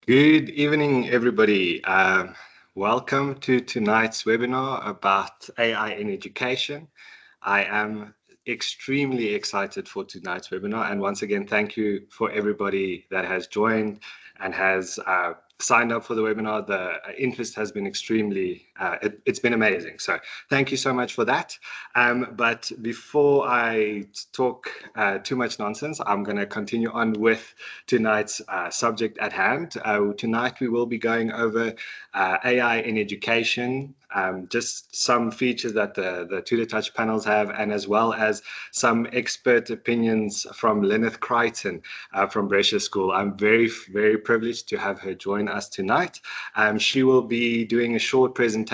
Good evening, everybody. Welcome to tonight's webinar about AI in education. I am extremely excited for tonight's webinar. And once again, thank you for everybody that has joined and has signed up for the webinar. The interest has been it's been amazing. So thank you so much for that. But before I talk too much nonsense, I'm going to continue on with tonight's subject at hand. Tonight we will be going over AI in education, just some features that the tutortouch panels have, and as well as some expert opinions from Lyneth Crighton from Brescia School. I'm very, very privileged to have her join us tonight. She will be doing a short presentation.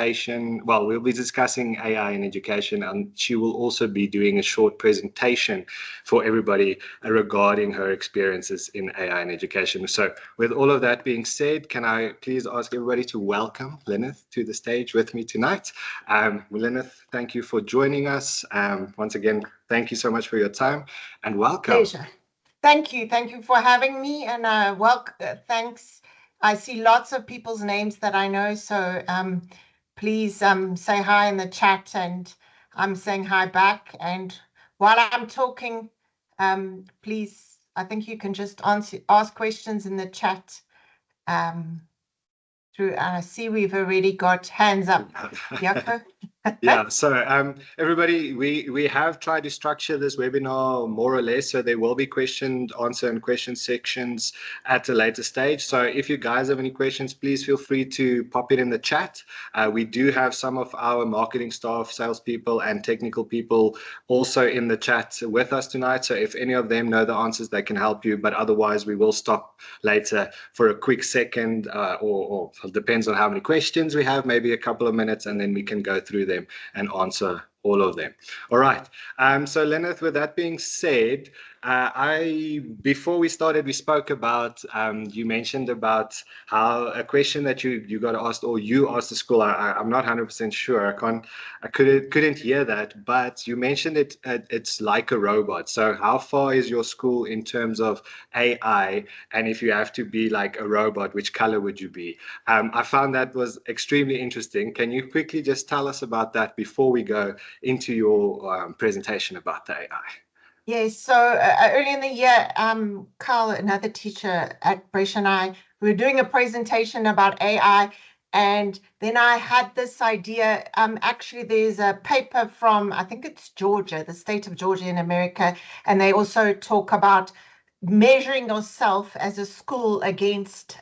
Well, we'll be discussing AI in education, and she will also be doing a short presentation for everybody regarding her experiences in AI in education. So with all of that being said, can I please ask everybody to welcome Lyneth to the stage with me tonight. Lyneth, thank you for joining us. Once again, thank you so much for your time and welcome. Pleasure. Thank you. Thank you for having me. And thanks. I see lots of people's names that I know. So please say hi in the chat, and I'm saying hi back. And while I'm talking, please, I think you can just ask questions in the chat. I see we've already got hands up. Jaco? Yeah, so everybody, we have tried to structure this webinar more or less, so there will be answer and question sections at a later stage. So if you guys have any questions, please feel free to pop it in the chat. We do have some of our marketing staff, salespeople, and technical people also in the chat with us tonight. So if any of them know the answers, they can help you. But otherwise, we will stop later for a quick second, or it depends on how many questions we have, maybe a couple of minutes, and then we can go through them and answer all of them. All right. So Lyneth, with that being said, before we started, we spoke about, you mentioned about how a question that you got asked, or you asked the school. I'm not 100% sure. I couldn't hear that, but you mentioned it's like a robot. So how far is your school in terms of AI? And if you have to be like a robot, which color would you be? I found that was extremely interesting. Can you quickly just tell us about that before we go into your presentation about the AI? Yes, so early in the year, Carl, another teacher at Brescia, and I were doing a presentation about AI, and then I had this idea. Actually, there's a paper from, I think it's Georgia, the state of Georgia in America, and they also talk about measuring yourself as a school against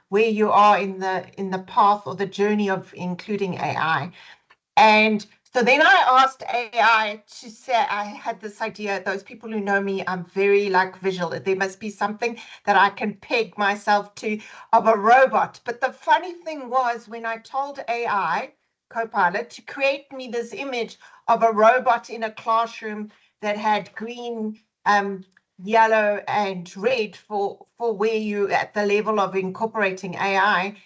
where you are in the path or the journey of including AI. And so then I asked AI to say, I had this idea, those people who know me, I'm very visual. There must be something that I can peg myself to of a robot. But the funny thing was, when I told AI, Copilot, to create me this image of a robot in a classroom that had green, yellow, and red for where you at the level of incorporating AI,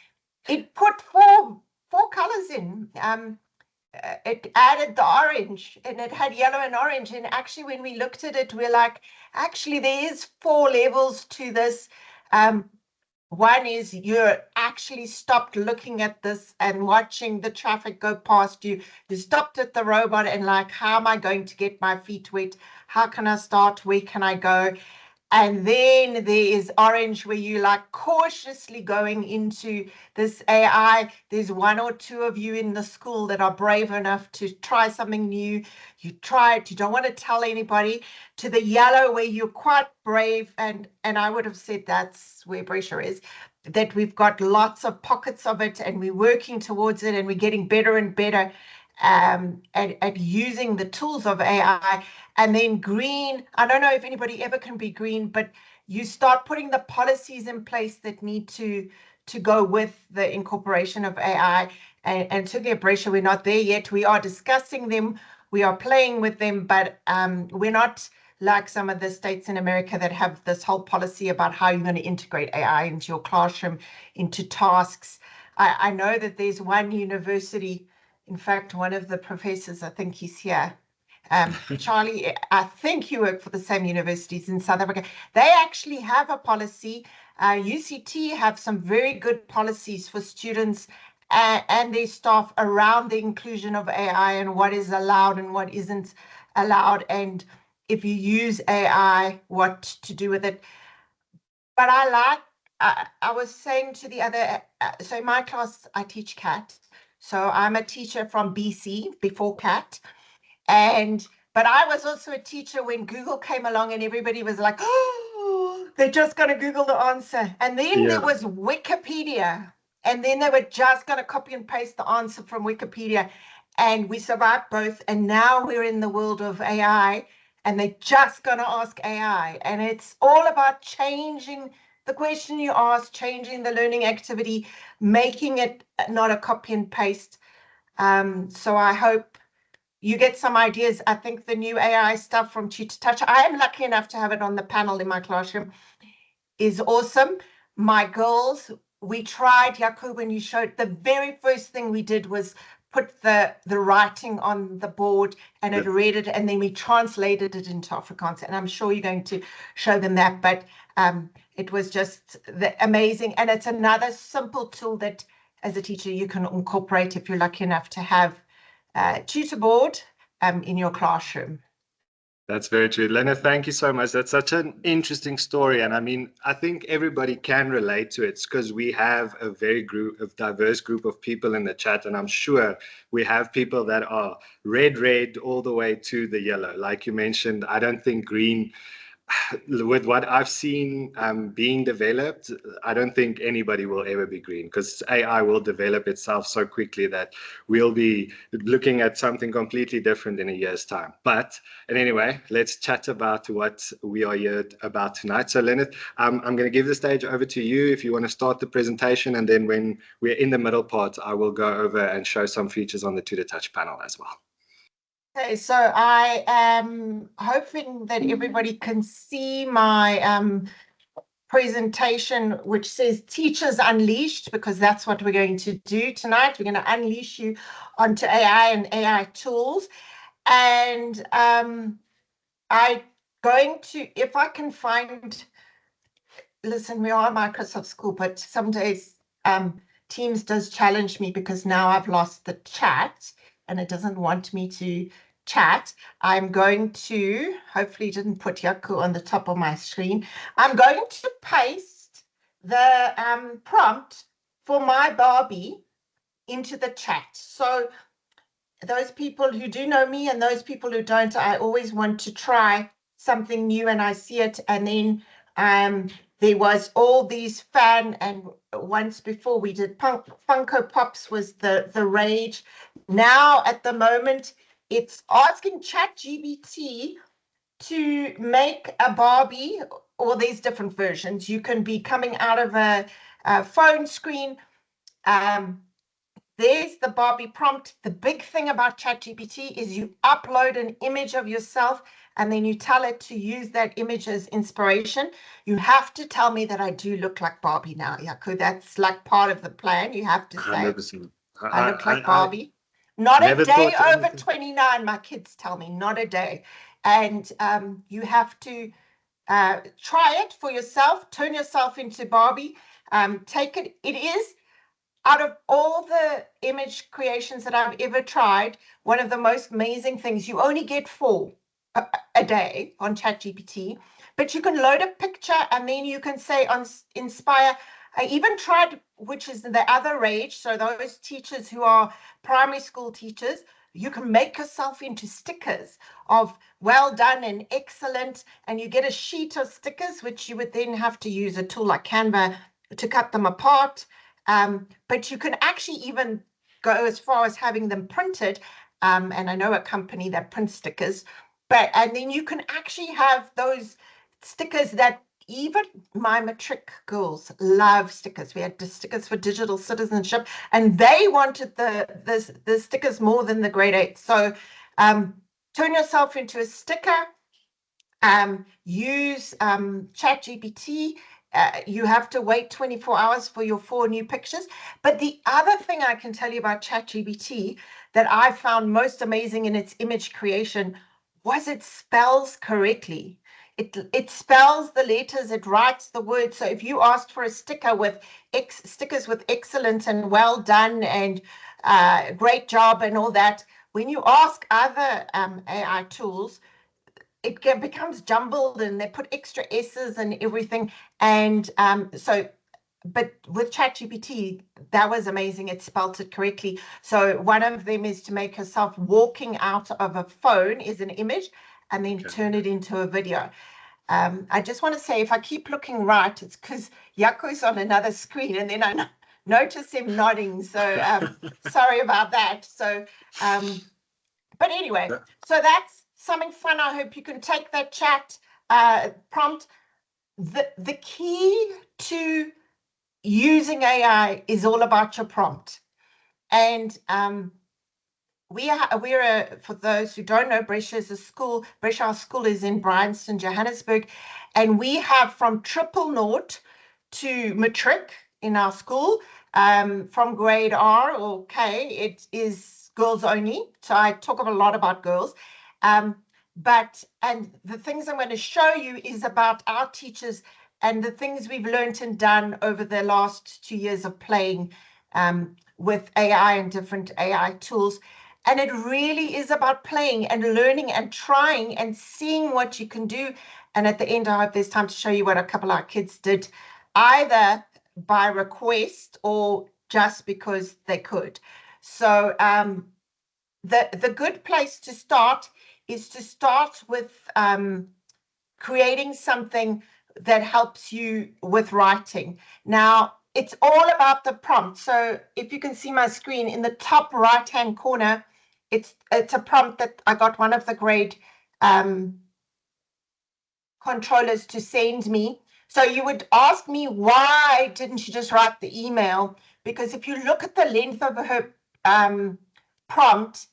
it put four colors in. It added the orange, and it had yellow and orange. And actually, when we looked at it, we're like, actually, there is 4 levels to this. One is you're actually stopped looking at this and watching the traffic go past you. You stopped at the robot and how am I going to get my feet wet? How can I start? Where can I go? And then there is orange, where you cautiously going into this AI. There's 1 or 2 of you in the school that are brave enough to try something new. You try it, you don't want to tell anybody. To the yellow, where you're quite brave, and I would have said that's where Brescia is, that we've got lots of pockets of it and we're working towards it and we're getting better and better at using the tools of AI. And then green, I don't know if anybody ever can be green, but you start putting the policies in place that need to go with the incorporation of AI. And to get Brescia, we're not there yet. We are discussing them, we are playing with them, but we're not like some of the states in America that have this whole policy about how you're going to integrate AI into your classroom, into tasks. I know that there's one university, in fact, one of the professors, I think he's here, Charlie, I think you work for the same universities in South Africa. They actually have a policy. UCT have some very good policies for students and their staff around the inclusion of AI and what is allowed and what isn't allowed, and if you use AI, what to do with it. But I was saying to the other, so in my class, I teach CAT. So I'm a teacher from BC before CAT. But I was also a teacher when Google came along and everybody was like, oh, they're just going to Google the answer. And then there was Wikipedia. And then they were just going to copy and paste the answer from Wikipedia. And we survived both. And now we're in the world of AI and they're just going to ask AI. And it's all about changing the question you ask, changing the learning activity, making it not a copy and paste. So I hope you get some ideas. I think the new AI stuff from tutortouch, I am lucky enough to have it on the panel in my classroom, is awesome. My girls, we tried, Jaco, when you showed, the very first thing we did was put the writing on the board and it read it, and then we translated it into Afrikaans. And I'm sure you're going to show them that, but it was just amazing. And it's another simple tool that as a teacher you can incorporate if you're lucky enough to have tutor board in your classroom. That's very true. Lyneth, thank you so much. That's such an interesting story. And I mean, I think everybody can relate to it because we have a very diverse group of people in the chat. And I'm sure we have people that are red all the way to the yellow. Like you mentioned, I don't think green, with what I've seen being developed, I don't think anybody will ever be green because AI will develop itself so quickly that we'll be looking at something completely different in a year's time. But anyway, let's chat about what we are here about tonight. So Lyneth, I'm going to give the stage over to you if you want to start the presentation, and then when we're in the middle part, I will go over and show some features on the tutortouch panel as well. Okay, so I am hoping that everybody can see my presentation, which says Teachers Unleashed, because that's what we're going to do tonight. We're going to unleash you onto AI and AI tools. And I'm going to, if I can find, listen, we are Microsoft School, but some days Teams does challenge me because now I've lost the chat and it doesn't want me to chat. I'm going to, hopefully didn't put Jaco on the top of my screen. I'm going to paste the prompt for my Barbie into the chat. So those people who do know me and those people who don't, I always want to try something new and I see it. And then there was all these fan, and once before we did Funko Pops was the rage. Now at the moment, it's asking ChatGPT to make a Barbie, or there's different versions. You can be coming out of a phone screen. There's the Barbie prompt. The big thing about ChatGPT is you upload an image of yourself and then you tell it to use that image as inspiration. You have to tell me that I do look like Barbie now, Jaco. That's like part of the plan. You have to say, 100%. I look like Barbie. Not a day over 29, my kids tell me, not a day. And you have to try it for yourself, turn yourself into Barbie, take it. It is, out of all the image creations that I've ever tried, one of the most amazing things. You only get 4 a day on ChatGPT, but you can load a picture and then you can say on Inspire. I even tried, which is the other rage, so those teachers who are primary school teachers, you can make yourself into stickers of well done and excellent, and you get a sheet of stickers, which you would then have to use a tool like Canva to cut them apart. But you can actually even go as far as having them printed. And I know a company that prints stickers, and then you can actually have those stickers that even my matric girls love stickers. We had the stickers for digital citizenship, and they wanted the stickers more than the grade 8. So turn yourself into a sticker. Use ChatGPT. You have to wait 24 hours for your 4 new pictures. But the other thing I can tell you about ChatGPT that I found most amazing in its image creation was it spells correctly. It spells the letters, it writes the words. So if you asked for a sticker with stickers with excellent and well done and great job and all that, when you ask other AI tools, it becomes jumbled and they put extra S's and everything. And but with ChatGPT, that was amazing. It spelt it correctly. So one of them is to make herself walking out of a phone is an image and then turn it into a video. I just want to say, if I keep looking right, it's because Jaco's on another screen and then I notice him nodding. So sorry about that. So, but anyway, so that's something fun. I hope you can take that chat prompt. The key to using AI is all about your prompt. And we're for those who don't know, Brescia is a school. Brescia, our school is in Bryanston, Johannesburg, and we have from triple naught to matric in our school. From grade R or K, it is girls only. So I talk a lot about girls. And the things I'm going to show you is about our teachers and the things we've learned and done over the last 2 years of playing with AI and different AI tools. And it really is about playing and learning and trying and seeing what you can do. And at the end, I hope there's time to show you what a couple of our kids did, either by request or just because they could. So the good place to start is to start with creating something that helps you with writing. Now, it's all about the prompt. So if you can see my screen in the top right-hand corner, it's a prompt that I got one of the grade controllers to send me. So you would ask me, why didn't you just write the email? Because if you look at the length of her prompt,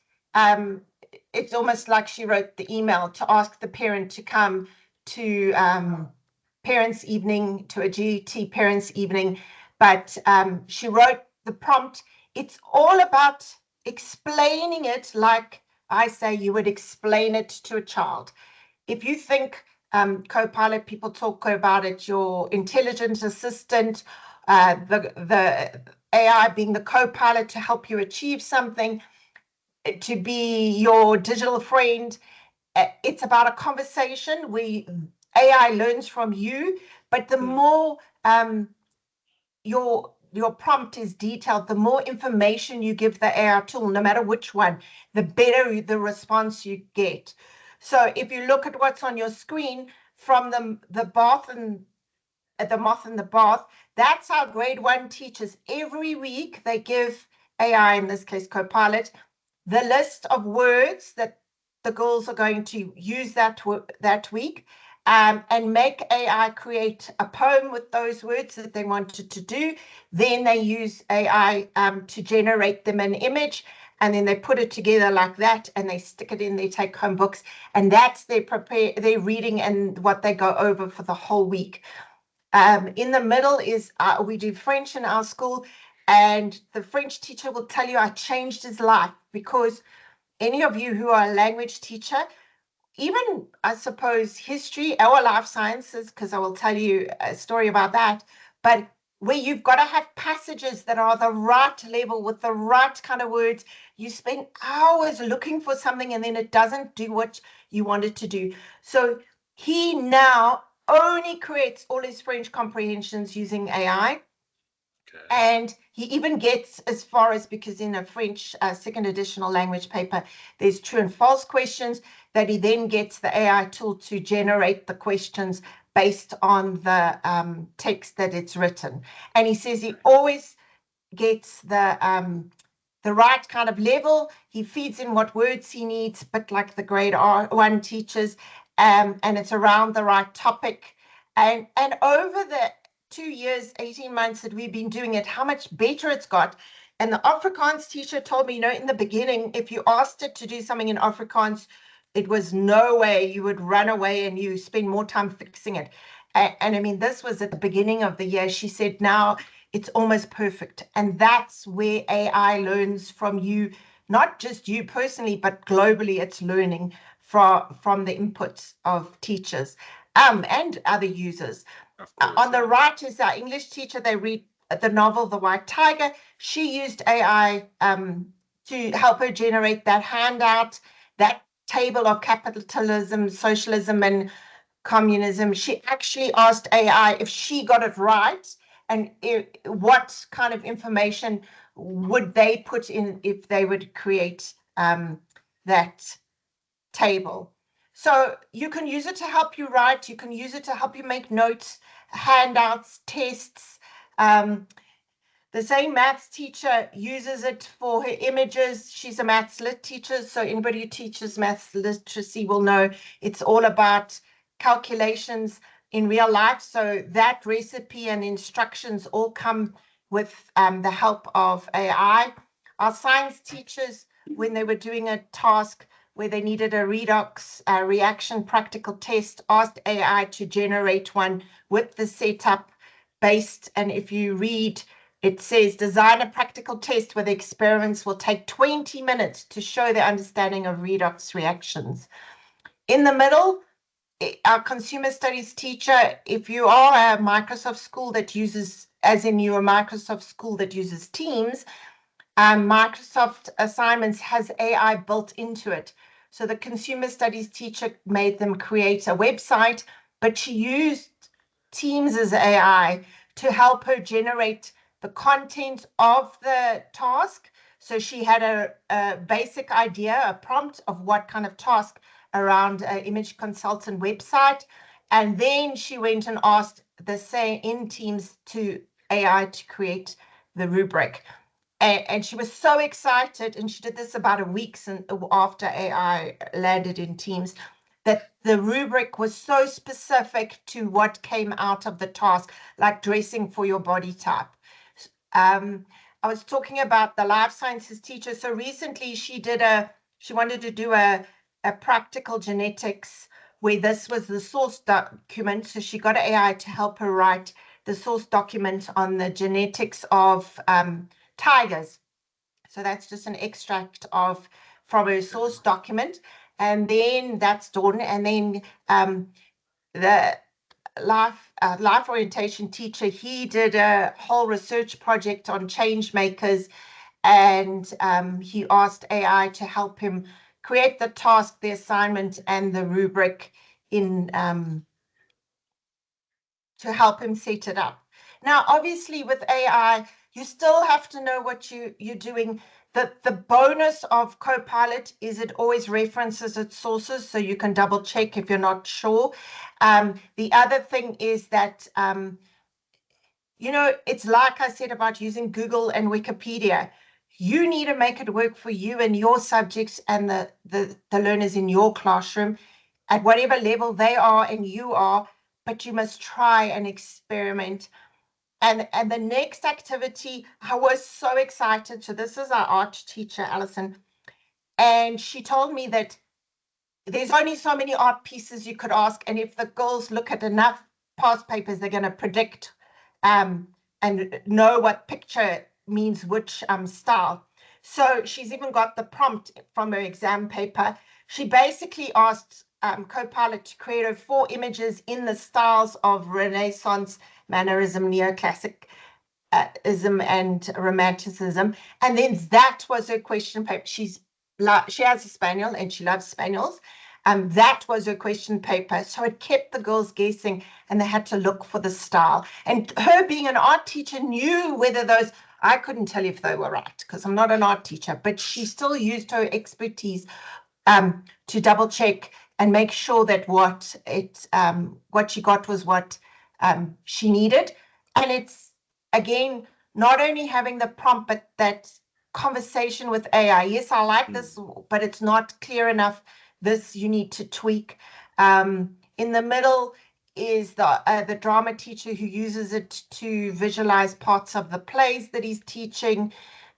it's almost like she wrote the email to ask the parent to come to parents' evening, to a GT parents' evening. But she wrote the prompt. It's all about explaining it like I say you would explain it to a child. If you think Copilot, people talk about it, your intelligent assistant, the AI being the Copilot to help you achieve something, to be your digital friend. It's about a conversation where AI learns from you, but the more your prompt is detailed, the more information you give the AI tool, no matter which one, the better the response you get. So if you look at what's on your screen, from the bath and the moth in the bath, that's our grade 1 teachers. Every week they give AI, in this case Copilot, the list of words that the girls are going to use that week, and make AI create a poem with those words that they wanted to do. Then they use AI to generate them an image, and then they put it together like that, and they stick it in their take-home books, and that's their reading and what they go over for the whole week. In the middle is we do French in our school, and the French teacher will tell you I changed his life, because any of you who are a language teacher, even I suppose history or life sciences, because I will tell you a story about that, but where you've got to have passages that are the right level with the right kind of words. You spend hours looking for something and then it doesn't do what you want it to do. So he now only creates all his French comprehensions using AI. Okay. And he even gets as far as, because in a French second additional language paper, there's true and false questions, that he then gets the AI tool to generate the questions based on the text that it's written. And he says he always gets the right kind of level. He feeds in what words he needs, but like the grade R1 teachers, and it's around the right topic. And over the 2 years, 18 months that we've been doing it, how much better it's got. And the Afrikaans teacher told me, in the beginning, if you asked it to do something in Afrikaans, it was no way, you would run away and you spend more time fixing it. And I mean, this was at the beginning of the year. She said, now it's almost perfect. And that's where AI learns from you, not just you personally, but globally it's learning from the input of teachers and other users. Of course, on the right is our English teacher. They read the novel The White Tiger. She used AI to help her generate that handout, that table of capitalism, socialism, and communism. She actually asked AI if she got it right and what kind of information would they put in if they would create that table. So you can use it to help you write. You can use it to help you make notes, handouts, tests. The same maths teacher uses it for her images. She's a maths lit teacher, so anybody who teaches maths literacy will know it's all about calculations in real life. So that recipe and instructions all come with the help of AI. Our science teachers, when they were doing a task where they needed a redox reaction practical test, asked AI to generate one with the setup based. And if you read, it says design a practical test where the experiments will take 20 minutes to show their understanding of redox reactions. In the middle, our consumer studies teacher, if you are a Microsoft school that uses, as in you're a Microsoft school that uses Teams, Microsoft Assignments has AI built into it. So the consumer studies teacher made them create a website, but she used Teams as AI to help her generate the content of the task. So she had a basic idea, a prompt of what kind of task around an image consultant website. And then she went and asked the same in Teams to AI to create the rubric. And she was so excited, and she did this about a week after AI landed in Teams, that the rubric was so specific to what came out of the task, like dressing for your body type. I was talking about the life sciences teacher. So recently she wanted to do a practical genetics where this was the source document. So she got AI to help her write the source document on the genetics of tigers. So that's just an extract from her source document. And then that's done. And then the life orientation teacher, he did a whole research project on change makers, and he asked AI to help him create the task, the assignment, and the rubric to help him set it up. Now, obviously, with AI, you still have to know what you're doing. The bonus of Copilot is it always references its sources, so you can double check if you're not sure. The other thing is that, it's like I said about using Google and Wikipedia. You need to make it work for you and your subjects and the learners in your classroom at whatever level they are and you are, but you must try and experiment. And the next activity, I was so excited. So this is our art teacher, Alison, and she told me that there's only so many art pieces you could ask, and if the girls look at enough past papers, they're going to predict and know what picture means which style. So she's even got the prompt from her exam paper. She basically asked Copilot to create her 4 images in the styles of Renaissance, Mannerism, Neoclassicism, and Romanticism. And then that was her question paper. She has a spaniel and she loves spaniels. That was her question paper. So it kept the girls guessing, and they had to look for the style. And her being an art teacher knew whether those, I couldn't tell you if they were right because I'm not an art teacher, but she still used her expertise to double check and make sure that what she got was what she needed. And it's, again, not only having the prompt, but that conversation with AI. Yes, I like this, but it's not clear enough. This you need to tweak. In the middle is the drama teacher who uses it to visualize parts of the plays that he's teaching.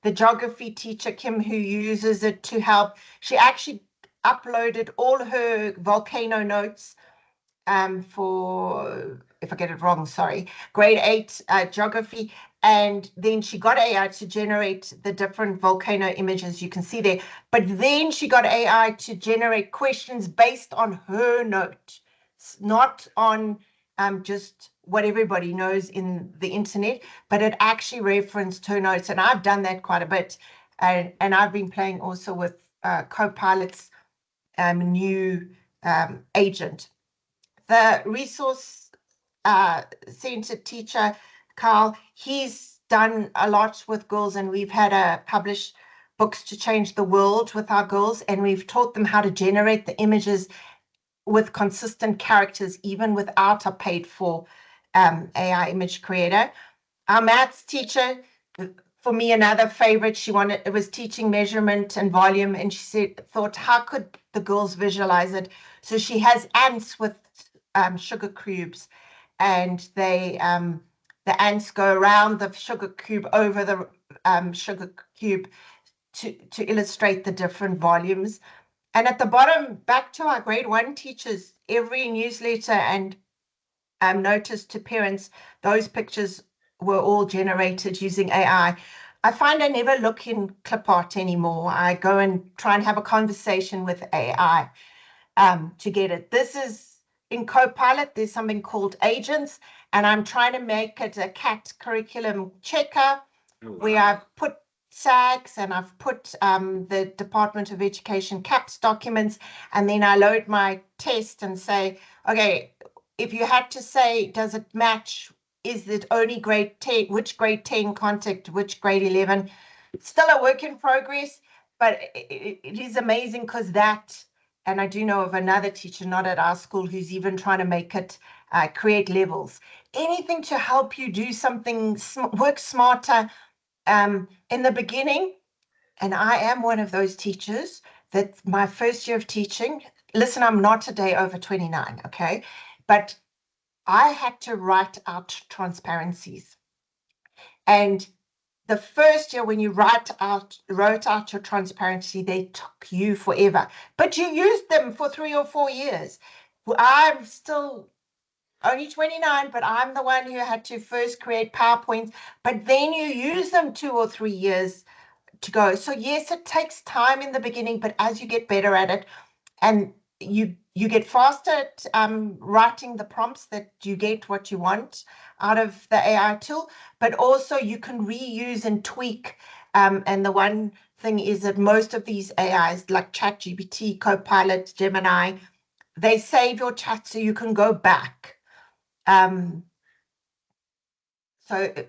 The geography teacher, Kim, who uses it to help. She actually uploaded all her volcano notes for, if I get it wrong, sorry, grade 8 geography. And then she got AI to generate the different volcano images you can see there. But then she got AI to generate questions based on her note, not on just what everybody knows in the internet, but it actually referenced her notes. And I've done that quite a bit. And I've been playing also with Copilot's new agent. The resource center teacher, Carl, he's done a lot with girls, and we've had published books to change the world with our girls, and we've taught them how to generate the images with consistent characters, even without a paid for AI image creator. Our maths teacher, for me, another favorite, it was teaching measurement and volume, and she thought, how could the girls visualize it? So she has ants with sugar cubes, and the ants go around the sugar cube over the sugar cube to illustrate the different volumes. And at the bottom, back to our grade 1 teachers, every newsletter and notice to parents, those pictures were all generated using AI. I find I never look in clip art anymore. I go and try and have a conversation with AI to get it. This is in Copilot, there's something called agents, and I'm trying to make it a CAT curriculum checker. Oh, wow. Where I've put SAGs and I've put the Department of Education CAPS documents, and then I load my test and say, okay, if you had to say, does it match? Is it only grade 10? Which grade 10 contact, which grade 11? It's still a work in progress, but it is amazing because that, and I do know of another teacher, not at our school, who's even trying to make it create levels. Anything to help you do something, work smarter in the beginning. And I am one of those teachers that my first year of teaching, listen, I'm not today over 29, okay? But I had to write out transparencies. And the first year when you wrote out your transparency, they took you forever. But you used them for 3 or 4 years. I'm still only 29, but I'm the one who had to first create PowerPoints, but then you use them 2 or 3 years to go. So yes, it takes time in the beginning, but as you get better at it and you get faster at writing the prompts, that you get what you want out of the AI tool, but also you can reuse and tweak. And the one thing is that most of these AIs like ChatGPT, Copilot, Gemini, they save your chat so you can go back. So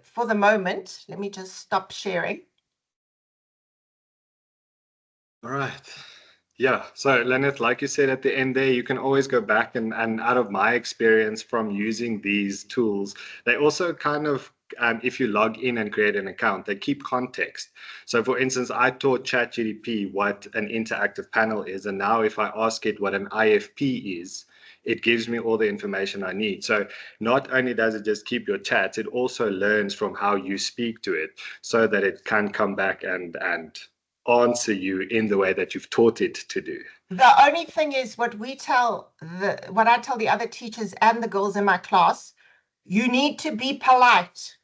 for the moment, let me just stop sharing. All right. Yeah. So Lyneth, like you said at the end there, you can always go back and out of my experience from using these tools, they also kind of, if you log in and create an account, they keep context. So for instance, I taught ChatGPT what an interactive panel is. And now if I ask it what an IFP is, it gives me all the information I need. So not only does it just keep your chats, it also learns from how you speak to it so that it can come back and answer you in the way that you've taught it to do. The only thing is what I tell the other teachers and the girls in my class, you need to be polite.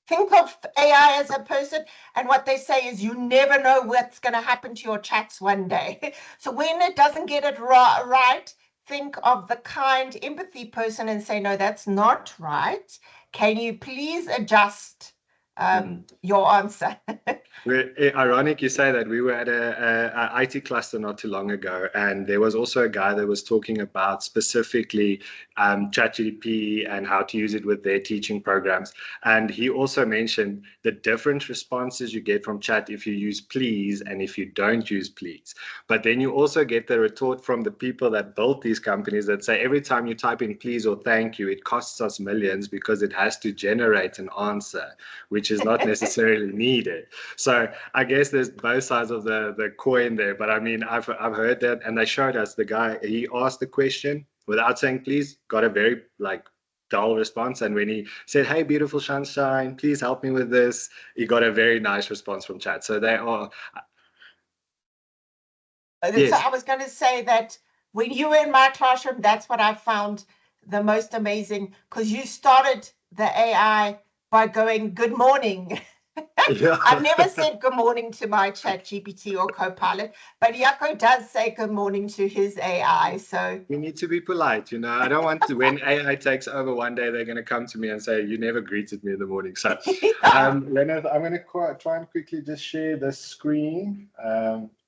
Think of AI as a person, and what they say is you never know what's going to happen to your chats one day. So when it doesn't get it right, think of the kind empathy person and say, no, that's not right. Can you please adjust your answer? Ironic you say that. We were at a IT cluster not too long ago, and there was also a guy that was talking about specifically ChatGPT and how to use it with their teaching programs. And he also mentioned the different responses you get from chat if you use please and if you don't use please. But then you also get the retort from the people that built these companies that say every time you type in please or thank you, it costs us millions because it has to generate an answer, which is not necessarily needed. So I guess there's both sides of the coin there. But I mean, I've heard that, and they showed us the guy, he asked the question without saying please, got a very dull response. And when he said, hey, beautiful sunshine, please help me with this, he got a very nice response from chat. So they are. Yes. So I was going to say that when you were in my classroom, that's what I found the most amazing, because you started the AI by going, good morning. Yeah. I've never said good morning to my chat GPT or Copilot, but Jaco does say good morning to his AI. So we need to be polite, you know. I don't want to, when AI takes over one day, they're going to come to me and say, you never greeted me in the morning. So, Lyneth, I'm going to try and quickly just share the screen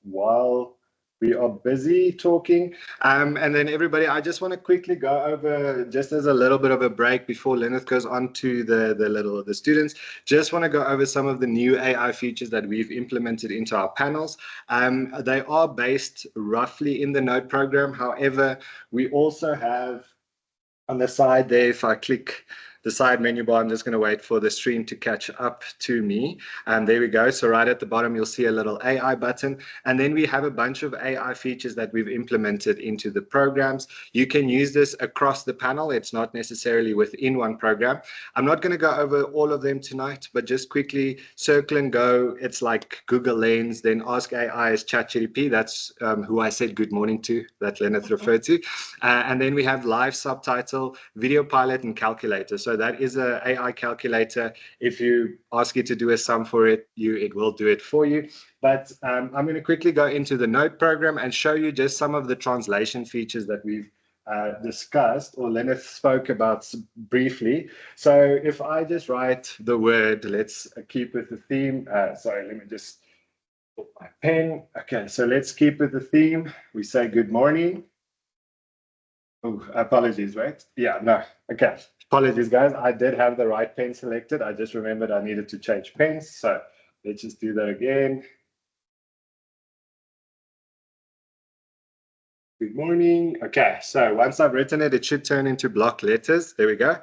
while we are busy talking. And then everybody, I just want to quickly go over, just as a little bit of a break before Lyneth goes on to the students, just want to go over some of the new AI features that we've implemented into our panels. They are based roughly in the Node program. However, we also have on the side there, if I click the side menu bar, I'm just going to wait for the stream to catch up to me. And there we go. So right at the bottom, you'll see a little AI button. And then we have a bunch of AI features that we've implemented into the programs. You can use this across the panel. It's not necessarily within one program. I'm not going to go over all of them tonight, but just quickly circle and go. It's like Google Lens, then Ask AI is ChatGPT. That's who I said good morning to, that Lyneth referred to. And then we have live subtitle, video pilot, and calculator. So that is an AI calculator. If you ask it to do a sum for it, it will do it for you. But I'm going to quickly go into the Node program and show you just some of the translation features that we've discussed, or Lyneth spoke about briefly. So if I just write the word, let's keep with the theme. Sorry, let me just put my pen. Okay, so let's keep with the theme. We say good morning. Oh, apologies, right? Yeah, no. Okay. Apologies, guys. I did have the right pen selected. I just remembered I needed to change pens. So let's just do that again. Good morning. Okay, so once I've written it, it should turn into block letters. There we go.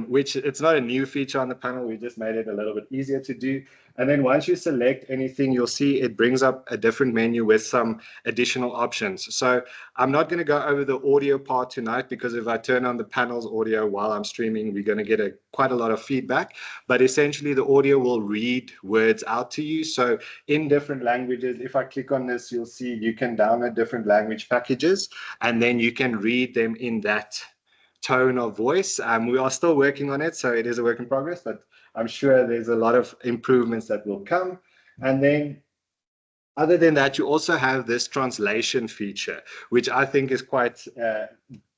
Which it's not a new feature on the panel. We just made it a little bit easier to do. And then once you select anything, you'll see it brings up a different menu with some additional options. So I'm not going to go over the audio part tonight, because if I turn on the panel's audio while I'm streaming, we're going to get quite a lot of feedback. But essentially, the audio will read words out to you. So in different languages, if I click on this, you'll see you can download different language packages, and then you can read them in that tone of voice. We are still working on it, so it is a work in progress, but I'm sure there's a lot of improvements that will come. And then other than that, you also have this translation feature, which I think is quite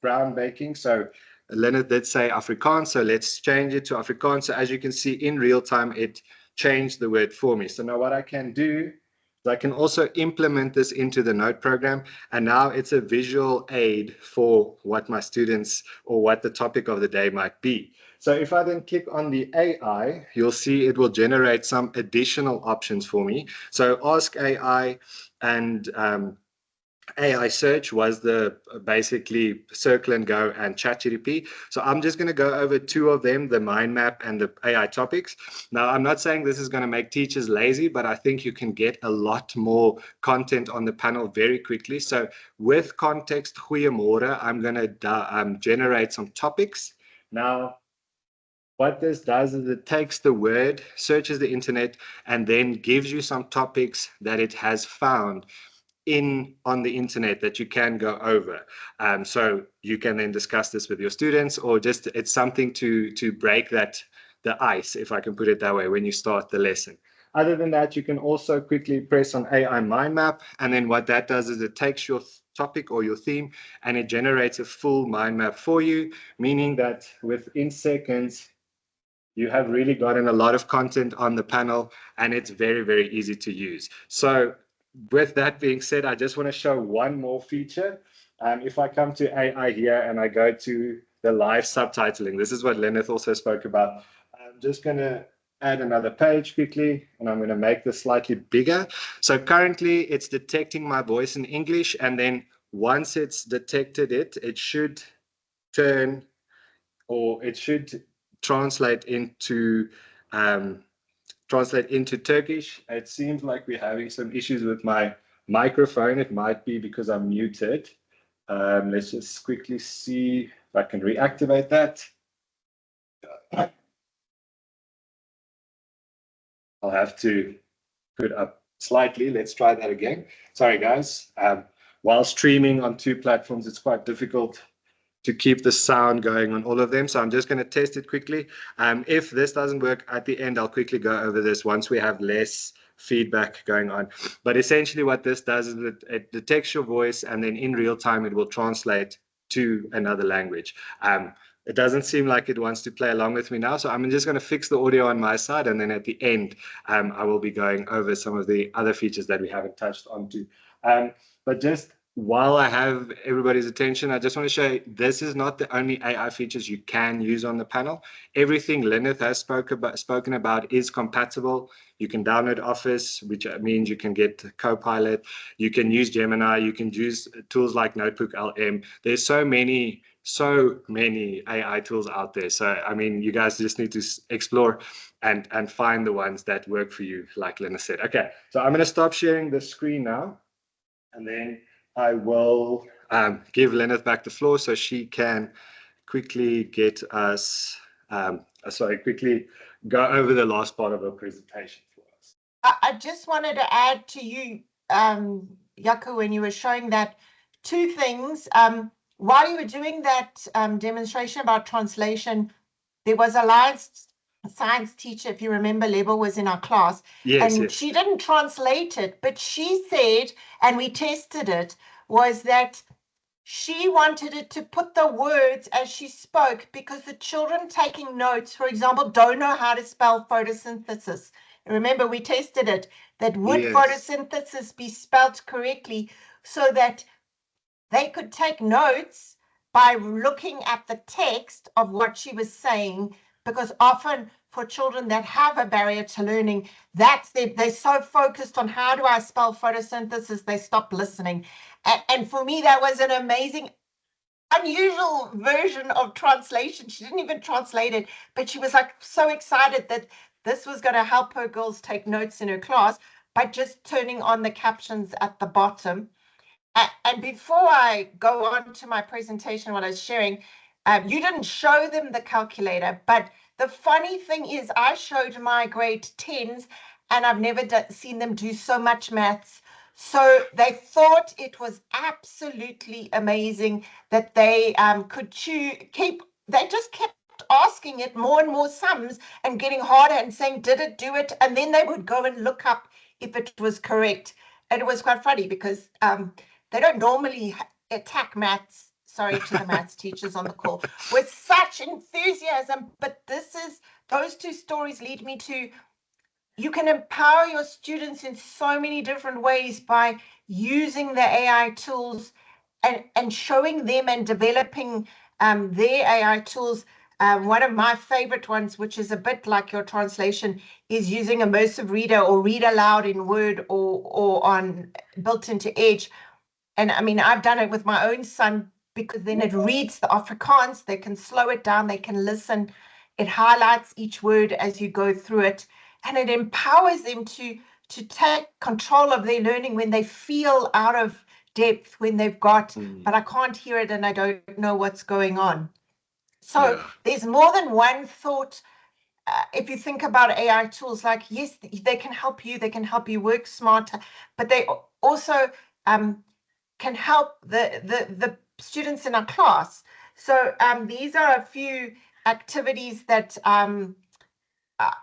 groundbreaking. So Lyneth did say Afrikaans, so let's change it to Afrikaans. So as you can see in real time, it changed the word for me. So now what I can do is I can also implement this into the Node program, and now it's a visual aid for what my students or what the topic of the day might be. So if I then click on the AI, you'll see it will generate some additional options for me. So Ask AI and AI search was the basically circle and go and ChatGPT. So I'm just going to go over two of them, the mind map and the AI topics. Now, I'm not saying this is going to make teachers lazy, but I think you can get a lot more content on the panel very quickly. So with context, goeiemorgen, I'm going to generate some topics. Now, what this does is it takes the word, searches the internet, and then gives you some topics that it has found on the internet that you can go over. So you can then discuss this with your students, or just it's something to break the ice, if I can put it that way, when you start the lesson. Other than that, you can also quickly press on AI mind map, and then what that does is it takes your topic or your theme and it generates a full mind map for you, meaning that within seconds you have really gotten a lot of content on the panel, and it's very, very easy to use. So with that being said, I just want to show one more feature. If I come to AI here and I go to the live subtitling, this is what Lyneth also spoke about. I'm just going to add another page quickly, and I'm going to make this slightly bigger. So currently it's detecting my voice in English, and then once it's detected it, it should turn, or it should translate into Turkish. It seems like we're having some issues with my microphone. It might be because I'm muted. Let's just quickly see if I can reactivate that. I'll have to put up slightly. Let's try that again. Sorry, guys. While streaming on two platforms, it's quite difficult to keep the sound going on all of them. So I'm just going to test it quickly. If this doesn't work at the end, I'll quickly go over this once we have less feedback going on. But essentially what this does is it detects your voice, and then in real time, it will translate to another language. It doesn't seem like it wants to play along with me now. So I'm just going to fix the audio on my side. And then at the end, I will be going over some of the other features that we haven't touched onto. But just while I have everybody's attention, I just want to show you, this is not the only AI features you can use on the panel. Everything Lyneth has spoken about is compatible. You can download Office, which means you can get Copilot. You can use Gemini. You can use tools like Notebook LM. There's so many AI tools out there. So, I mean, you guys just need to explore and find the ones that work for you, like Lyneth said. Okay, so I'm going to stop sharing the screen now, and then I will give Lyneth back the floor so she can quickly get us, quickly go over the last part of her presentation for us. I just wanted to add to you, Jaco, when you were showing that, two things. While you were doing that demonstration about translation, there was a science teacher, if you remember, Lebo was in our class, and she didn't translate it, but she said, and we tested it, was that she wanted it to put the words as she spoke, because the children taking notes, for example, don't know how to spell photosynthesis. Remember, we tested it, that would photosynthesis be spelled correctly, so that they could take notes by looking at the text of what she was saying, because often for children that have a barrier to learning, they're so focused on how do I spell photosynthesis, they stop listening. And for me, that was an amazing, unusual version of translation. She didn't even translate it, but she was like so excited that this was going to help her girls take notes in her class by just turning on the captions at the bottom. And before I go on to my presentation, what I was sharing, you didn't show them the calculator, but the funny thing is I showed my grade 10s, and I've never seen them do so much maths. So they thought it was absolutely amazing that they could they just kept asking it more and more sums and getting harder and saying, did it do it? And then they would go and look up if it was correct. And it was quite funny because they don't normally attack maths, sorry to the maths teachers on the call, with such enthusiasm. But those two stories lead me to, you can empower your students in so many different ways by using the AI tools and showing them and developing their AI tools. One of my favorite ones, which is a bit like your translation, is using immersive reader or read aloud in Word or on built into Edge. And I mean, I've done it with my own son, because then it reads the Afrikaans, they can slow it down, they can listen, it highlights each word as you go through it, and it empowers them to take control of their learning when they feel out of depth, when they've got, but I can't hear it and I don't know what's going on. So there's more than one thought. If you think about AI tools, like, yes, they can help you work smarter, but they also can help the students in our class. So these are a few activities that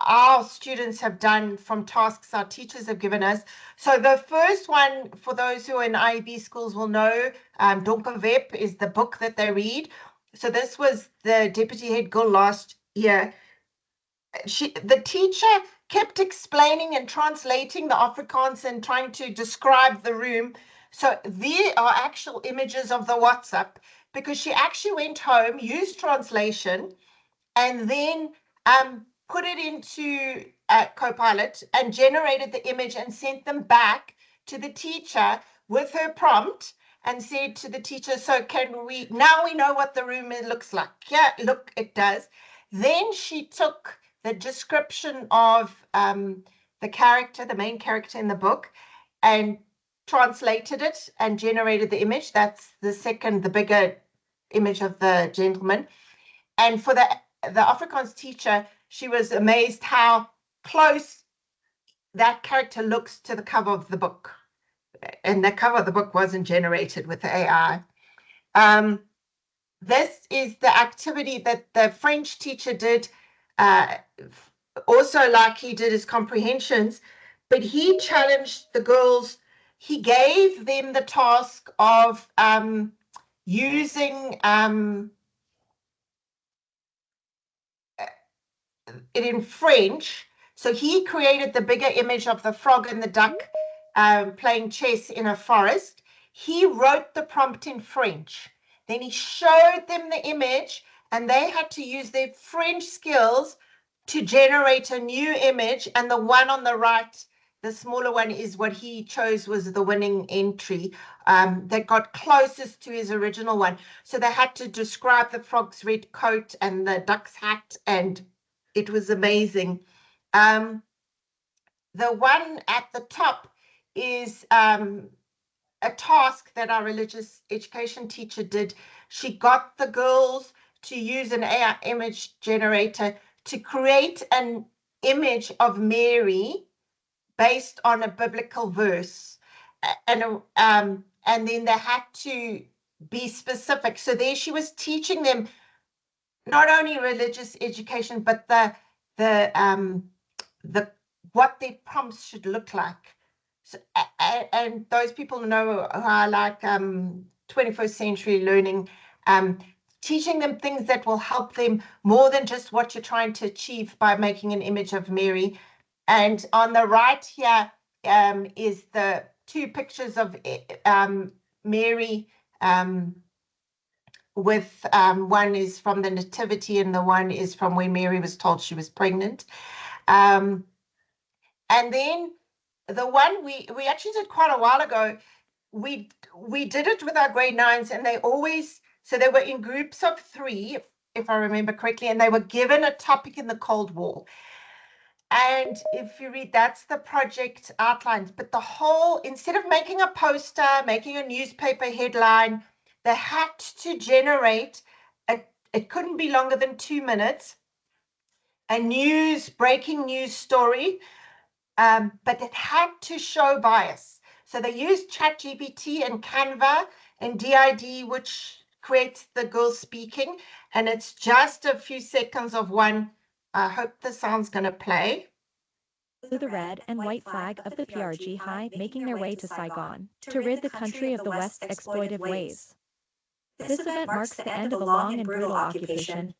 our students have done from tasks our teachers have given us. So the first one, for those who are in IEB schools will know, Donkerweb is the book that they read. So this was the deputy head girl last year. The teacher kept explaining and translating the Afrikaans and trying to describe the room. So there are actual images of the WhatsApp, because she actually went home, used translation, and then put it into Copilot and generated the image and sent them back to the teacher with her prompt, and said to the teacher, so now we know what the room looks like. Yeah, look, it does. Then she took the description of the main character in the book, and translated it and generated the image. That's the bigger image of the gentleman. And for the Afrikaans teacher, she was amazed how close that character looks to the cover of the book. And the cover of the book wasn't generated with the AI. this is the activity that the French teacher did, also like he did his comprehensions, but he challenged the girls. He gave them the task of using it in French. So he created the bigger image of the frog and the duck playing chess in a forest. He wrote the prompt in French. Then he showed them the image, and they had to use their French skills to generate a new image. And the one on the right, the smaller one, is what he chose was the winning entry that got closest to his original one. So they had to describe the frog's red coat and the duck's hat, and it was amazing. The one at the top is a task that our religious education teacher did. She got the girls to use an AI image generator to create an image of Mary based on a biblical verse. And then they had to be specific. So there she was teaching them not only religious education, but the what their prompts should look like. So, and those people know who are like 21st century learning, teaching them things that will help them more than just what you're trying to achieve by making an image of Mary. And on the right here is the two pictures of Mary, with one is from the Nativity and the one is from where Mary was told she was pregnant. And then the one we actually did quite a while ago, we did it with our grade 9s, and they were in groups of 3, if I remember correctly, and they were given a topic in the Cold War. And if you read, that's the project outlines. But the whole, instead of making a poster, making a newspaper headline, they had to generate, it couldn't be longer than 2 minutes, a breaking news story, but it had to show bias. So they used ChatGPT and Canva and DID, which creates the girl speaking, and it's just a few seconds of one. I hope the sound's going to play. The red and white flag of the PRG High making their way to Saigon to rid the country of the West's exploitive ways. This event marks the end of a long and brutal occupation.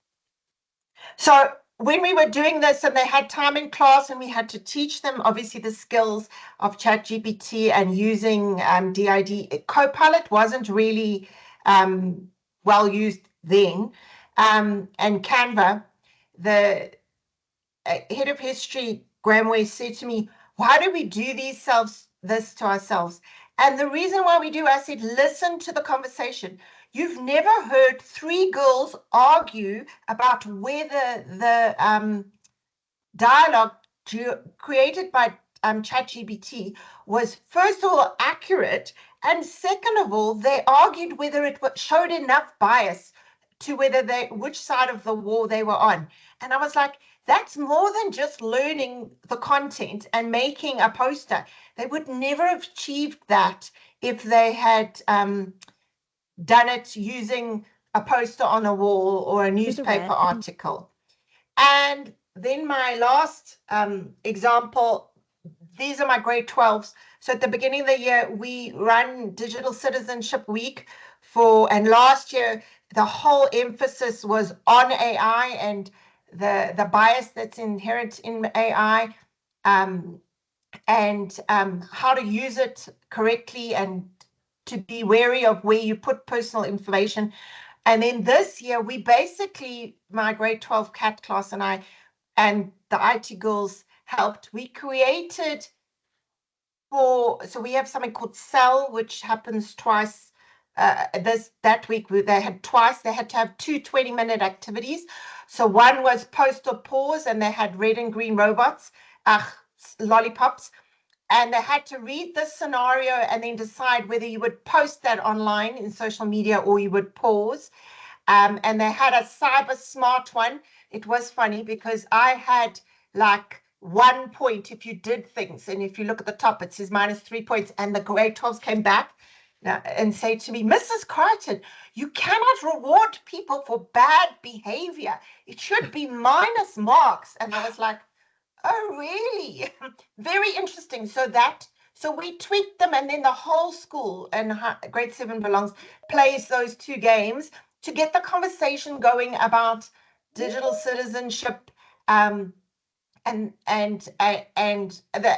So when we were doing this and they had time in class and we had to teach them obviously the skills of ChatGPT and using DID, Copilot wasn't really well used then. And Canva, the head of history, Graham West, said to me, why do we do this to ourselves? And the reason why we do, I said, listen to the conversation. You've never heard 3 girls argue about whether the dialogue created by ChatGPT was, first of all, accurate, and second of all, they argued whether it showed enough bias to which side of the war they were on. And I was like, that's more than just learning the content and making a poster. They would never have achieved that if they had done it using a poster on a wall or a newspaper article. And then my last example, these are my grade 12s. So at the beginning of the year, we run Digital Citizenship Week and last year, the whole emphasis was on AI and the bias that's inherent in AI, and how to use it correctly and to be wary of where you put personal information. And then this year, we basically, my grade 12 CAT class and I, and the IT girls helped, we created so we have something called Cell, which happens twice. That week, they had to have 2 20-minute activities. So one was post or pause, and they had red and green robots, lollipops. And they had to read this scenario and then decide whether you would post that online in social media or you would pause. And they had a cyber smart one. It was funny because I had like 1 point if you did things. And if you look at the top, it says -3 points. And the grade 12s came back and say to me, Mrs. Crighton, you cannot reward people for bad behavior. It should be minus marks. And I was like, oh, really? Very interesting. So we tweaked them, and then the whole school, and grade 7 belongs, plays those 2 games to get the conversation going about digital citizenship, and the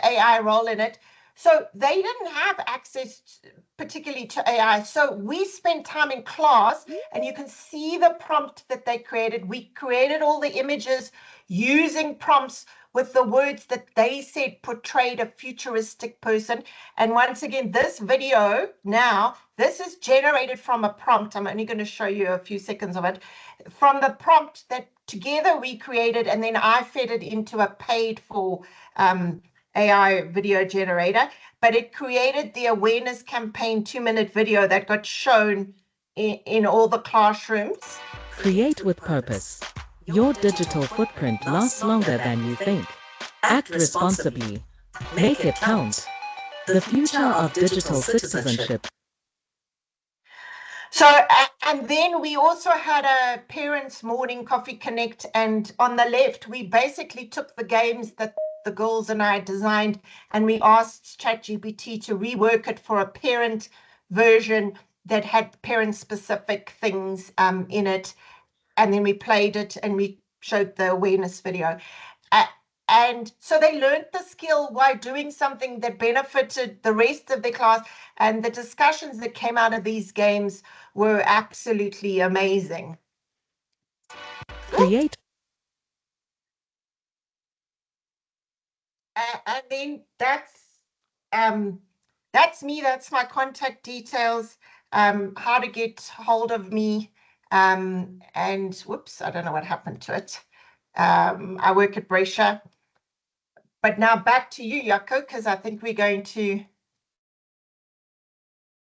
AI role in it. So they didn't have access particularly to AI. So we spent time in class, and you can see the prompt that they created. We created all the images using prompts with the words that they said portrayed a futuristic person. And once again, this video now, this is generated from a prompt. I'm only going to show you a few seconds of it. From the prompt that together we created, and then I fed it into a paid for AI video generator, but it created the awareness campaign 2-minute video that got shown in all the classrooms. Create with purpose. Your digital footprint lasts longer than you think. Act responsibly. Make it count. The future of digital citizenship. So, and then we also had a parents' morning coffee connect, and on the left, we basically took the games that the girls and I designed, and we asked ChatGPT to rework it for a parent version that had parent-specific things in it. And then we played it, and we showed the awareness video. And so they learned the skill while doing something that benefited the rest of the class. And the discussions that came out of these games were absolutely amazing. Create. And then that's me. That's my contact details. How to get hold of me. And whoops, I don't know what happened to it. I work at Brescia. But now back to you, Jaco, because I think we're going to...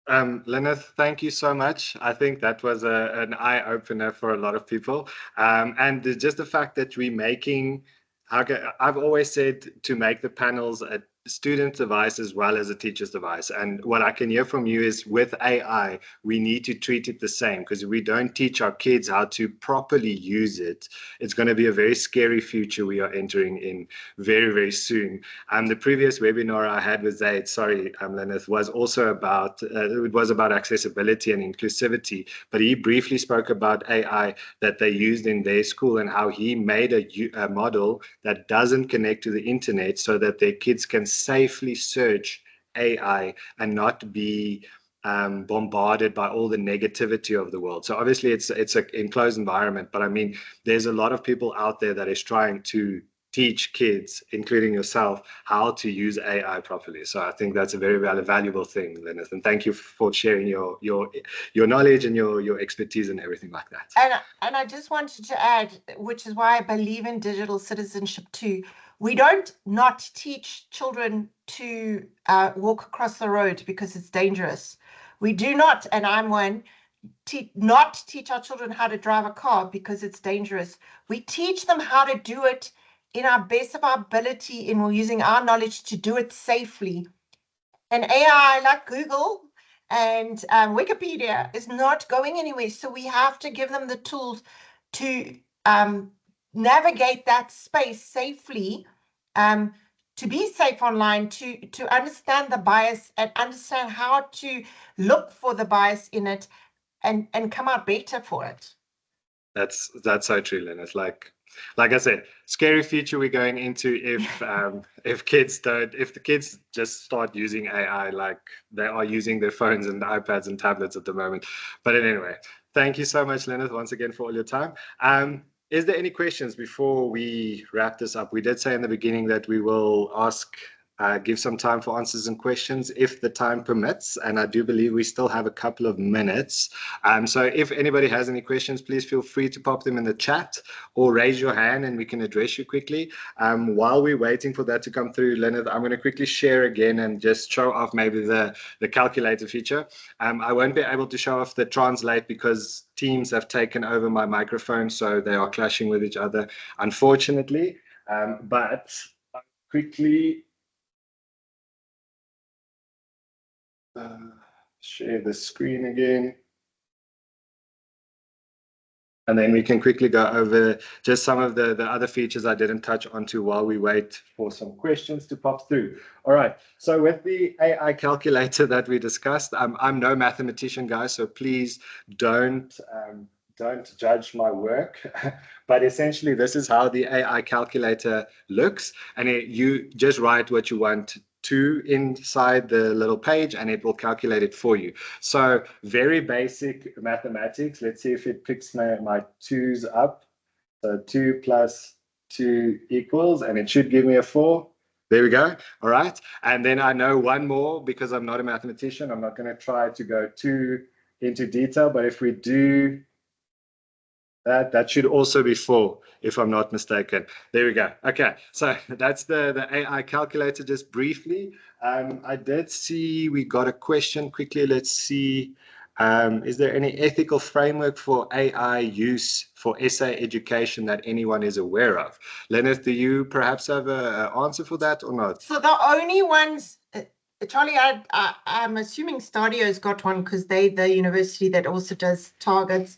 Lyneth, thank you so much. I think that was an eye-opener for a lot of people. And just the fact that we're making... I've always said to make the panels a student device as well as a teacher's device. And what I can hear from you is with AI, we need to treat it the same, because if we don't teach our kids how to properly use it, it's going to be a very scary future we are entering in very, very soon. The previous webinar I had with Zaid, Lyneth, was also about, it was about accessibility and inclusivity, but he briefly spoke about AI that they used in their school and how he made a model that doesn't connect to the internet so that their kids can safely search AI and not be bombarded by all the negativity of the world. So obviously it's an enclosed environment, but I mean, there's a lot of people out there that is trying to teach kids, including yourself, how to use AI properly. So I think that's a very valuable thing, Lyneth. And thank you for sharing your knowledge and your expertise and everything like that. And I just wanted to add, which is why I believe in digital citizenship too. We don't not teach children to walk across the road because it's dangerous. We do not, and I'm one, not teach our children how to drive a car because it's dangerous. We teach them how to do it in our best of our ability, and we're using our knowledge to do it safely. And AI, like Google and Wikipedia, is not going anywhere. So we have to give them the tools to navigate that space safely, to be safe online, to understand the bias and understand how to look for the bias in it and come out better for it. That's so true, Lyneth. Like I said, scary future we're going into if the kids just start using AI like they are using their phones and iPads and tablets at the moment. But anyway, thank you so much, Lyneth, once again for all your time. Is there any questions before we wrap this up? We did say in the beginning that we will give some time for answers and questions if the time permits, and I do believe we still have a couple of minutes. So if anybody has any questions, please feel free to pop them in the chat or raise your hand and we can address you quickly. While we're waiting for that to come through, Lyneth, I'm going to quickly share again and just show off maybe the calculator feature. I won't be able to show off the translate because Teams have taken over my microphone, so they are clashing with each other, unfortunately. But quickly... share the screen again. And then we can quickly go over just some of the other features I didn't touch onto while we wait for some questions to pop through. All right, so with the AI calculator that we discussed, I'm no mathematician, guys, so please don't judge my work. But essentially, this is how the AI calculator looks. And you just write what you want to inside the little page and it will calculate it for you. So very basic mathematics. Let's see if it picks my twos up. So 2 plus 2 equals, and it should give me a 4. There we go. All right. And then I know one more because I'm not a mathematician. I'm not going to try to go too into detail, but if we do that should also be 4, if I'm not mistaken. There we go. Okay, so that's the AI calculator just briefly. I did see we got a question quickly. Let's see. Is there any ethical framework for AI use for SA education that anyone is aware of? Lyneth, do you perhaps have an answer for that or not? So the only ones, Charlie, I'm assuming Stadio's got one because they're the university that also does targets,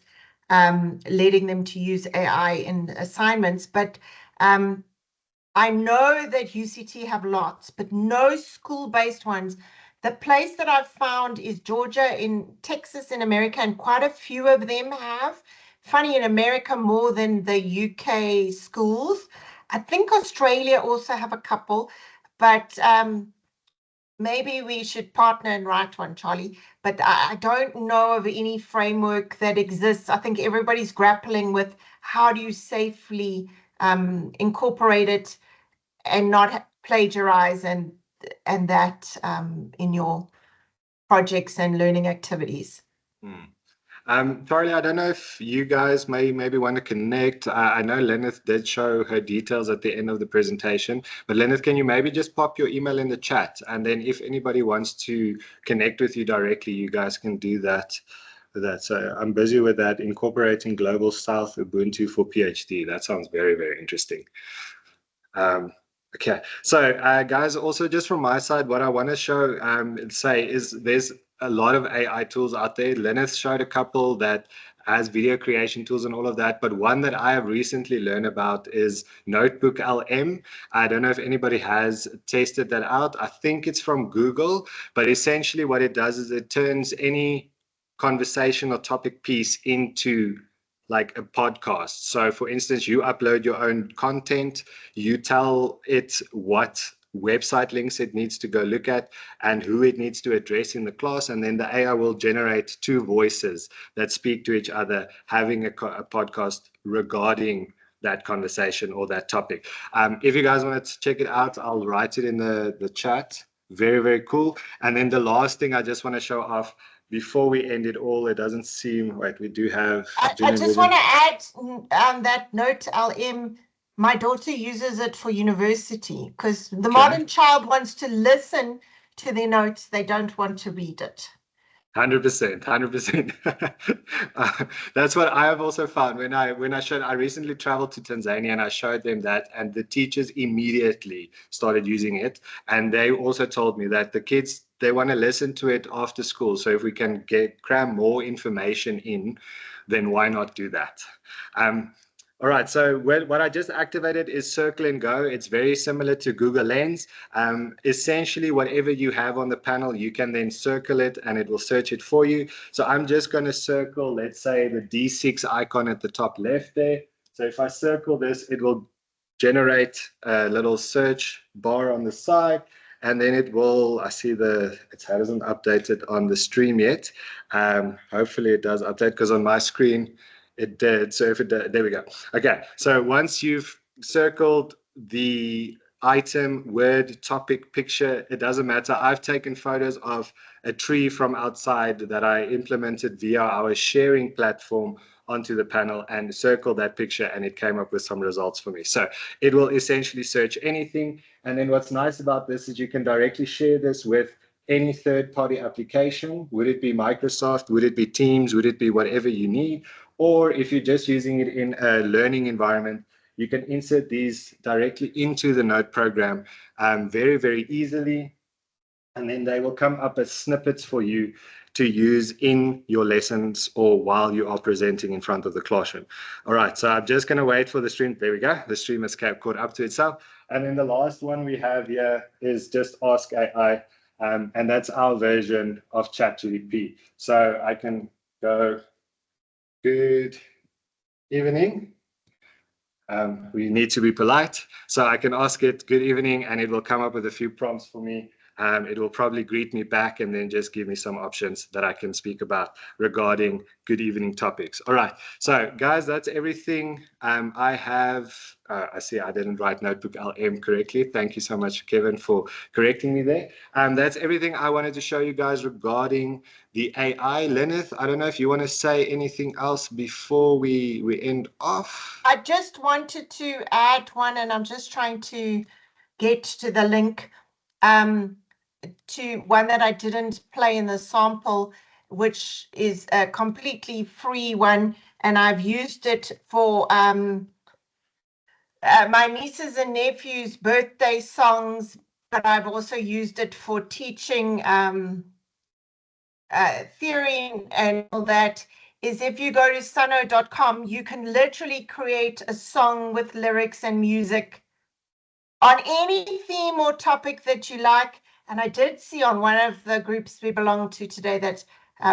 letting them to use AI in assignments. But I know that UCT have lots, but no school-based ones. The place that I've found is Georgia in Texas in America, and quite a few of them have. Funny, in America more than the UK schools. I think Australia also have a couple, but maybe we should partner and write one, Charlie. But I don't know of any framework that exists. I think everybody's grappling with how do you safely incorporate it and not plagiarize and that in your projects and learning activities. Charlie, I don't know if you guys maybe want to connect. I know Lyneth did show her details at the end of the presentation, but Lyneth, can you maybe just pop your email in the chat? And then if anybody wants to connect with you directly, you guys can do that. So I'm busy with that, incorporating Global South Ubuntu for PhD. That sounds very, very interesting. Okay, so guys, also just from my side, what I want to show say is there's a lot of AI tools out there. Lyneth showed a couple that has video creation tools and all of that, but one that I have recently learned about is Notebook LM. I don't know if anybody has tested that out. I think it's from Google, but essentially what it does is it turns any conversation or topic piece into like a podcast. So for instance, you upload your own content, you tell it what website links it needs to go look at and who it needs to address in the class, and then the AI will generate 2 voices that speak to each other, having a podcast regarding that conversation or that topic. If you guys want to check it out, I'll write it in the chat. Very, very cool. And then the last thing I just want to show off before we end it all, it doesn't seem right. We do have. I just want to add that Note LM. My daughter uses it for university because the modern child wants to listen to their notes. They don't want to read it. 100%. That's what I have also found when I recently traveled to Tanzania and I showed them that, and the teachers immediately started using it, and they also told me that the kids, they want to listen to it after school. So if we can cram more information in, then why not do that? All right, so what I just activated is Circle and Go. It's very similar to Google Lens. Essentially, whatever you have on the panel, you can then circle it and it will search it for you. So I'm just going to circle, let's say, the D6 icon at the top left there. So if I circle this, it will generate a little search bar on the side. And then it will, I see it hasn't updated on the stream yet. Hopefully it does update because on my screen, it did. So if it did, there we go. Okay. So once you've circled the item, word, topic, picture, it doesn't matter. I've taken photos of a tree from outside that I implemented via our sharing platform onto the panel and circled that picture, and it came up with some results for me. So it will essentially search anything. And then what's nice about this is you can directly share this with any third-party application. Would it be Microsoft? Would it be Teams? Would it be whatever you need? Or if you're just using it in a learning environment, you can insert these directly into the Note program very, very easily. And then they will come up as snippets for you to use in your lessons or while you are presenting in front of the classroom. All right, so I'm just going to wait for the stream. There we go. The stream has caught up to itself. And then the last one we have here is just Ask AI. And that's our version of ChatGPT. So I can go, good evening. We need to be polite. So I can ask it good evening, and it will come up with a few prompts for me. It will probably greet me back and then just give me some options that I can speak about regarding good evening topics. All right. So guys, that's everything I have. I see I didn't write notebook LM correctly. Thank you so much, Kevin, for correcting me there. That's everything I wanted to show you guys regarding the AI. Lyneth, I don't know if you want to say anything else before we end off. I just wanted to add one, and I'm just trying to get to the link to one that I didn't play in the sample, which is a completely free one, and I've used it for my nieces and nephews' birthday songs, but I've also used it for teaching theory and all that. Is if you go to suno.com, you can literally create a song with lyrics and music on any theme or topic that you like. And I did see on one of the groups we belong to today that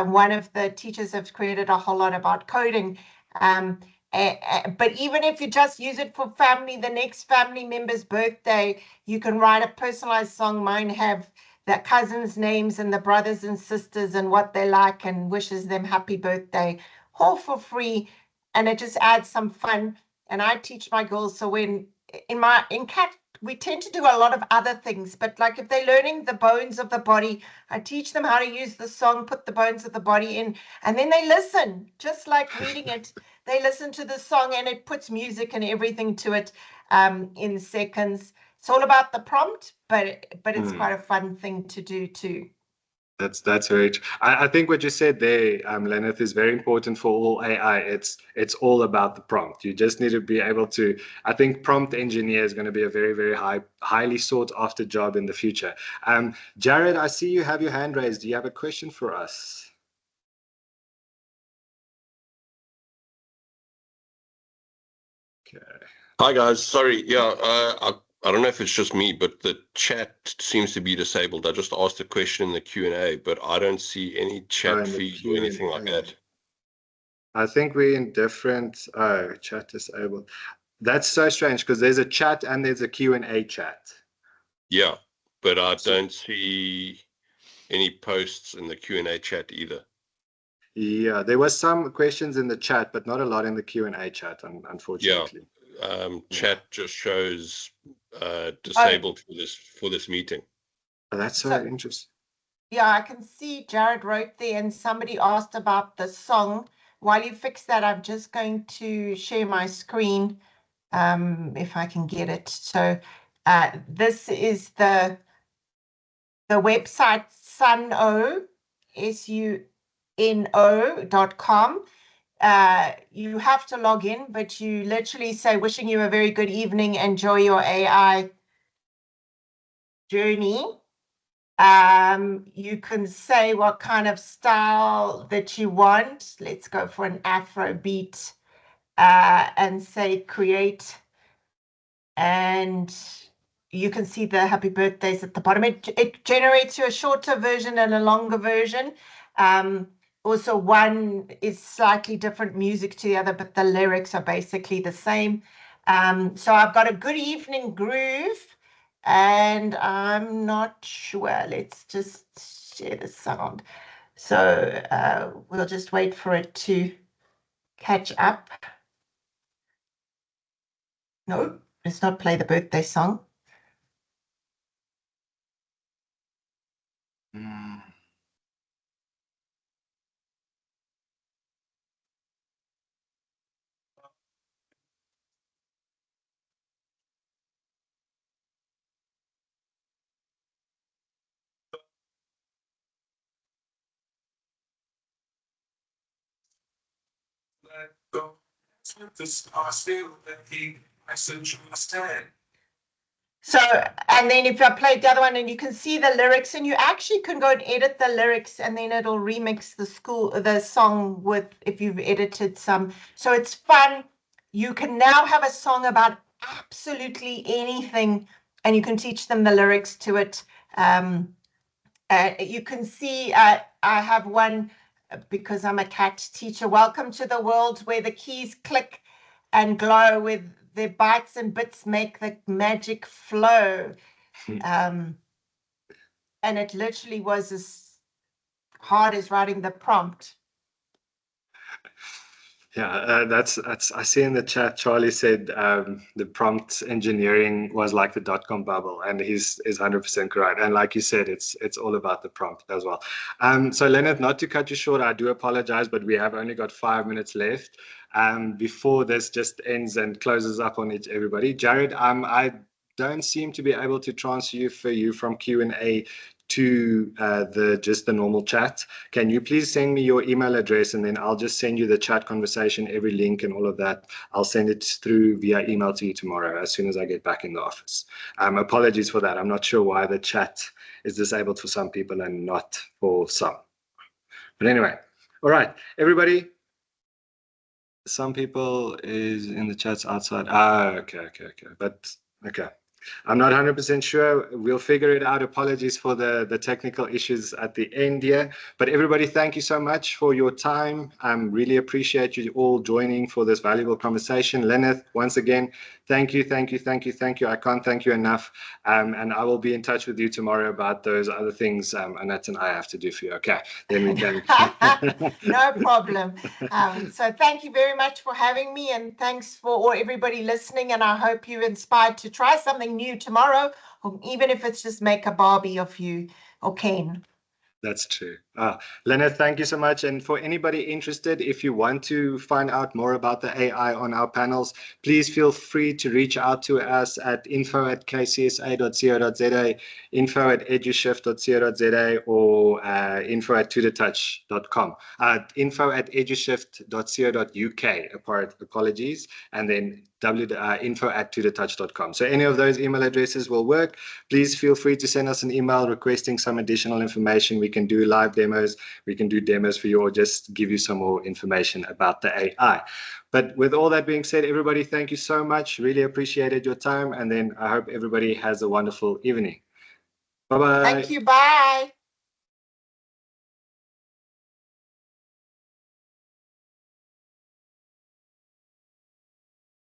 one of the teachers have created a whole lot about coding. But even if you just use it for family, the next family member's birthday, you can write a personalized song. Mine have the cousins' names and the brothers and sisters and what they like and wishes them happy birthday, all for free. And it just adds some fun. And I teach my girls, so when in CAT, we tend to do a lot of other things, but like if they're learning the bones of the body, I teach them how to use the song, put the bones of the body in, and then they listen, just like reading it. They listen to the song and it puts music and everything to it in seconds. It's all about the prompt, but it's quite a fun thing to do too. That's very true. I think what you said there, Lyneth, is very important for all AI. It's all about the prompt. You just need to be able to. I think prompt engineer is going to be a very, very highly sought after job in the future. Jared, I see you have your hand raised. Do you have a question for us? Okay. Hi guys, sorry. Yeah, I don't know if it's just me, but the chat seems to be disabled. I just asked a question in the Q&A, but I don't see any chat feed or anything like that. I think we're in different. Oh, chat disabled. That's so strange because there's a chat and there's a Q&A chat. Yeah, but I don't see any posts in the Q&A chat either. Yeah, there was some questions in the chat, but not a lot in the Q&A chat, unfortunately. Yeah. Chat just shows disabled for this meeting. Oh, that's so interesting. Yeah, I can see Jared wrote there, and somebody asked about the song. While you fix that, I'm just going to share my screen, if I can get it. So this is the website suno.com. You have to log in, but you literally say, wishing you a very good evening, enjoy your AI journey. You can say what kind of style that you want. Let's go for an Afro beat and say create. And you can see the happy birthdays at the bottom. It generates you a shorter version and a longer version. Also, one is slightly different music to the other, but the lyrics are basically the same. So I've got a good evening groove, and I'm not sure. Let's just share the sound. So we'll just wait for it to catch up. No, let's not play the birthday song. So, and then if I played the other one, and you can see the lyrics, and you actually can go and edit the lyrics, and then it'll remix the song with, if you've edited some. So it's fun. You can now have a song about absolutely anything, and you can teach them the lyrics to it. You can see I have one because I'm a cat teacher. Welcome to the world where the keys click and glow, with their bytes and bits make the magic flow. And it literally was as hard as writing the prompt. Yeah, that's I see in the chat, Charlie said the prompt engineering was like the dot-com bubble, and he's 100% correct. And like you said, it's all about the prompt as well. So Lyneth, not to cut you short, I do apologize, but we have only got 5 minutes left before this just ends and closes up on everybody. Jared, I don't seem to be able to transfer you from Q&A to the normal chat. Can you please send me your email address, and then I'll just send you the chat conversation, every link and all of that. I'll send it through via email to you tomorrow as soon as I get back in the office. Apologies for that. I'm not sure why the chat is disabled for some people and not for some. But anyway, all right, everybody. Some people is in the chats outside. Okay. But okay. I'm not 100% sure. We'll figure it out. Apologies for the technical issues at the end here. But everybody, thank you so much for your time. I really appreciate you all joining for this valuable conversation. Lyneth, once again, thank you. I can't thank you enough. And I will be in touch with you tomorrow about those other things Annette and I have to do for you. Okay, then we can. No problem. So thank you very much for having me, and thanks for everybody listening. And I hope you're inspired to try something new tomorrow, or even if it's just make a Barbie of you or Ken. That's true. Lyneth, thank you so much. And for anybody interested, if you want to find out more about the AI on our panels, please feel free to reach out to us at info@kcsa.co.za, info@edushift.co.za, or info@tutortouch.com, info@edushift.co.uk, apologies, and then info@tutortouch.com. So any of those email addresses will work. Please feel free to send us an email requesting some additional information. We can do live demos, we can do demos for you, or just give you some more information about the AI. But with all that being said, everybody, thank you so much. Really appreciated your time. And then I hope everybody has a wonderful evening. Bye-bye. Thank you. Bye.